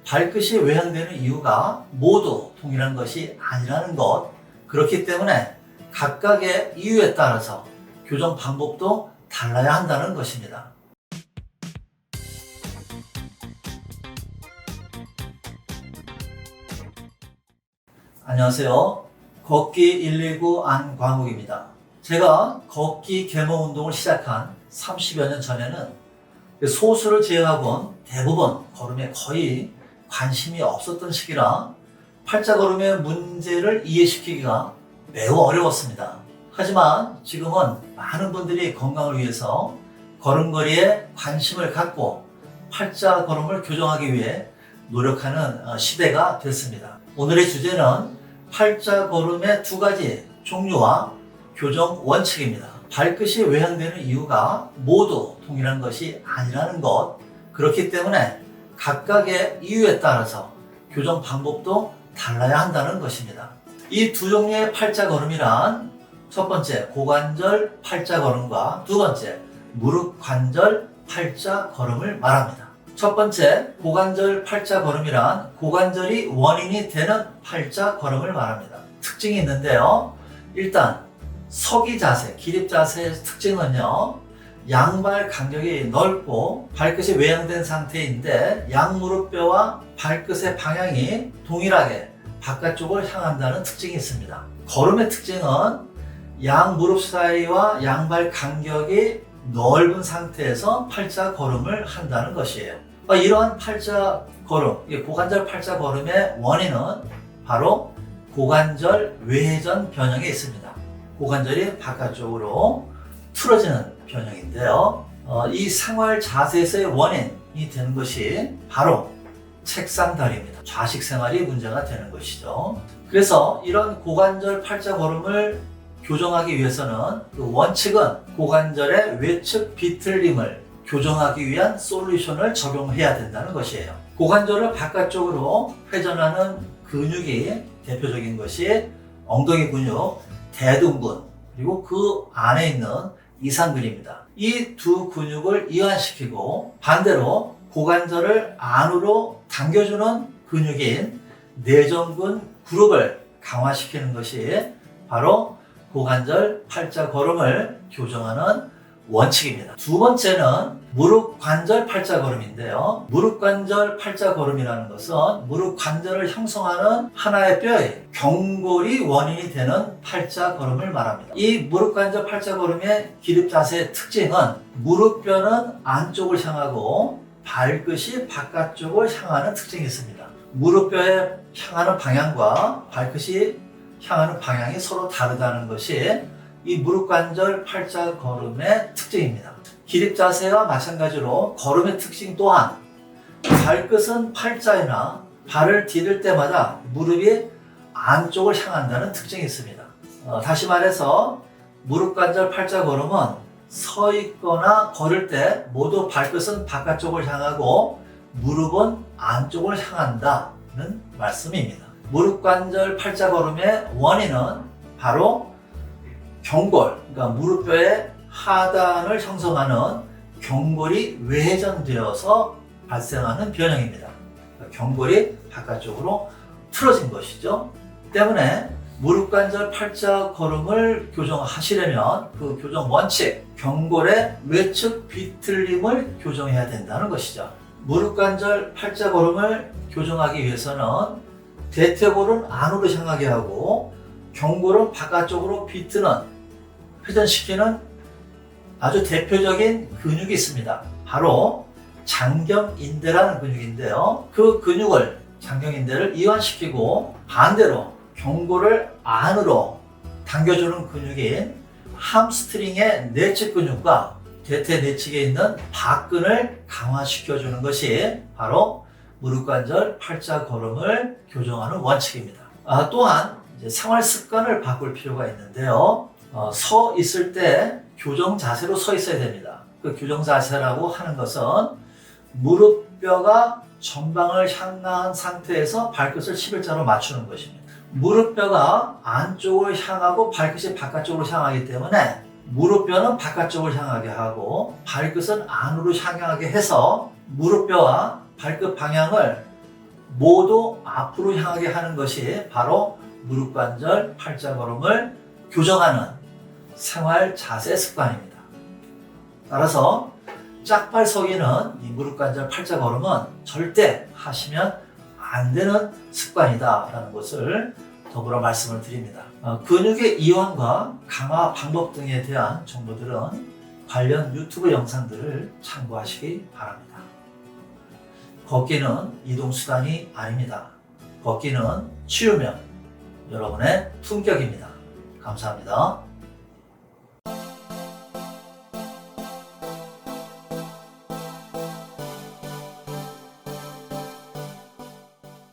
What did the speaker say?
발끝이 외양되는 이유가 모두 동일한 것이 아니라는 것, 그렇기 때문에 각각의 이유에 따라서 교정 방법도 달라야 한다는 것입니다. 안녕하세요. 걷기 119 안광욱입니다. 제가 걷기 계모 운동을 시작한 30여 년 전에는 소수를 제외하고는 대부분 걸음에 거의 관심이 없었던 시기라 팔자걸음의 문제를 이해시키기가 매우 어려웠습니다. 하지만 지금은 많은 분들이 건강을 위해서 걸음걸이에 관심을 갖고 팔자걸음을 교정하기 위해 노력하는 시대가 됐습니다. 오늘의 주제는 팔자걸음의 두 가지 종류와 교정 원칙입니다. 발끝이 외양되는 이유가 모두 동일한 것이 아니라는 것, 그렇기 때문에 각각의 이유에 따라서 교정 방법도 달라야 한다는 것입니다. 이 두 종류의 팔자걸음이란 첫 번째 고관절 팔자걸음과 두 번째 무릎관절 팔자걸음을 말합니다. 첫 번째 고관절 팔자걸음이란 고관절이 원인이 되는 팔자걸음을 말합니다. 특징이 있는데요. 일단 서기 자세, 기립 자세의 특징은요, 양발 간격이 넓고 발끝이 외양된 상태인데 양무릎뼈와 발끝의 방향이 동일하게 바깥쪽을 향한다는 특징이 있습니다. 걸음의 특징은 양무릎 사이와 양발 간격이 넓은 상태에서 팔자걸음을 한다는 것이에요. 이러한 팔자걸음, 고관절 팔자걸음의 원인은 바로 고관절 외전 변형에 있습니다. 고관절이 바깥쪽으로 틀어지는 변형인데요. 이 생활 자세에서의 원인이 되는 것이 바로 책상다리입니다. 좌식 생활이 문제가 되는 것이죠. 그래서 이런 고관절 팔자걸음을 교정하기 위해서는 그 원칙은 고관절의 외측 비틀림을 교정하기 위한 솔루션을 적용해야 된다는 것이에요. 고관절을 바깥쪽으로 회전하는 근육이 대표적인 것이 엉덩이 근육, 대둔근, 그리고 그 안에 있는 이상근입니다. 이 두 근육을 이완시키고 반대로 고관절을 안으로 당겨주는 근육인 내전근 그룹을 강화시키는 것이 바로 고관절 팔자걸음을 교정하는 원칙입니다. 두 번째는 무릎관절 팔자걸음인데요. 무릎관절 팔자걸음이라는 것은 무릎관절을 형성하는 하나의 뼈의 경골이 원인이 되는 팔자걸음을 말합니다. 이 무릎관절 팔자걸음의 기립 자세의 특징은 무릎뼈는 안쪽을 향하고 발끝이 바깥쪽을 향하는 특징이 있습니다. 무릎뼈에 향하는 방향과 발끝이 향하는 방향이 서로 다르다는 것이 이 무릎관절 팔자걸음의 특징입니다. 기립 자세와 마찬가지로 걸음의 특징 또한 발끝은 팔자이나 발을 디딜 때마다 무릎이 안쪽을 향한다는 특징이 있습니다. 다시 말해서 무릎관절 팔자걸음은 서 있거나 걸을 때 모두 발끝은 바깥쪽을 향하고 무릎은 안쪽을 향한다는 말씀입니다. 무릎관절 팔자걸음의 원인은 바로 경골, 그러니까 무릎뼈의 하단을 형성하는 경골이 외전되어서 발생하는 변형입니다. 그러니까 경골이 바깥쪽으로 틀어진 것이죠. 때문에 무릎관절 팔자걸음을 교정하시려면 그 교정 원칙, 경골의 외측 비틀림을 교정해야 된다는 것이죠. 무릎관절 팔자걸음을 교정하기 위해서는 대퇴골은 안으로 향하게 하고 경골은 바깥쪽으로 비트는 회전시키는 아주 대표적인 근육이 있습니다. 바로 장경인대라는 근육인데요. 그 근육을, 장경인대를 이완시키고 반대로 경골을 안으로 당겨주는 근육인 함스트링의 내측 근육과 대퇴 내측에 있는 박근을 강화시켜주는 것이 바로 무릎관절 팔자걸음을 교정하는 원칙입니다. 또한 이제 생활 습관을 바꿀 필요가 있는데요. 서 있을 때 교정 자세로 서 있어야 됩니다. 그 교정 자세라고 하는 것은 무릎뼈가 전방을 향한 상태에서 발끝을 11자로 맞추는 것입니다. 무릎뼈가 안쪽을 향하고 발끝이 바깥쪽으로 향하기 때문에 무릎뼈는 바깥쪽을 향하게 하고 발끝은 안으로 향하게 해서 무릎뼈와 발끝 방향을 모두 앞으로 향하게 하는 것이 바로 무릎관절 팔자걸음을 교정하는 생활 자세 습관입니다. 따라서 짝발 서기는 이 무릎관절 팔자걸음은 절대 하시면 안 되는 습관이다 라는 것을 더불어 말씀을 드립니다. 근육의 이완과 강화 방법 등에 대한 정보들은 관련 유튜브 영상들을 참고하시기 바랍니다. 걷기는 이동수단이 아닙니다. 걷기는 치유면 여러분의 품격입니다. 감사합니다.